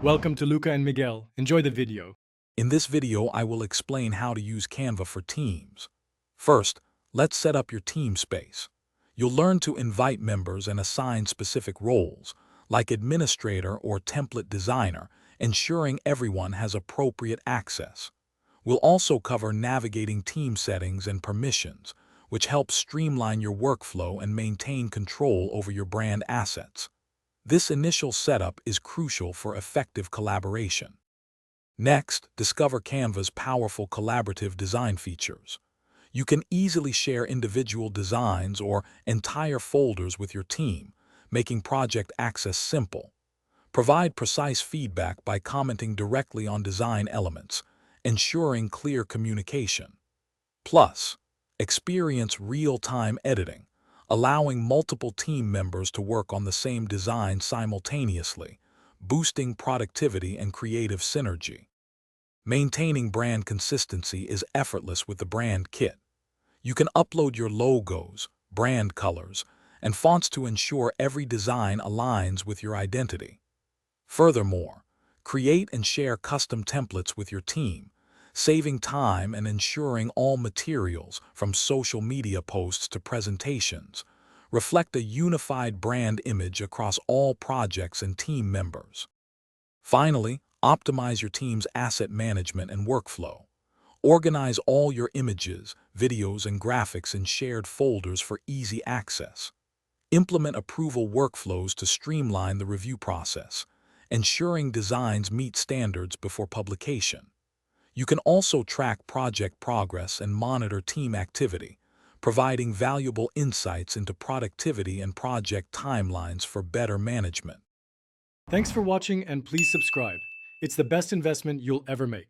Welcome to Luca and Miguel. Enjoy the video. In this video, I will explain how to use Canva for Teams. First, let's set up your team space. You'll learn to invite members and assign specific roles, like administrator or template designer, ensuring everyone has appropriate access. We'll also cover navigating team settings and permissions, which helps streamline your workflow and maintain control over your brand assets. This initial setup is crucial for effective collaboration. Next, discover Canva's powerful collaborative design features. You can easily share individual designs or entire folders with your team, making project access simple. Provide precise feedback by commenting directly on design elements, ensuring clear communication. Plus, experience real-time editing, allowing multiple team members to work on the same design simultaneously, boosting productivity and creative synergy. Maintaining brand consistency is effortless with the brand kit. You can upload your logos, brand colors, and fonts to ensure every design aligns with your identity. Furthermore, create and share custom templates with your team, saving time and ensuring all materials, from social media posts to presentations, reflect a unified brand image across all projects and team members. Finally, optimize your team's asset management and workflow. Organize all your images, videos, and graphics in shared folders for easy access. Implement approval workflows to streamline the review process, ensuring designs meet standards before publication. You can also track project progress and monitor team activity, providing valuable insights into productivity and project timelines for better management. Thanks for watching and please subscribe. It's the best investment you'll ever make.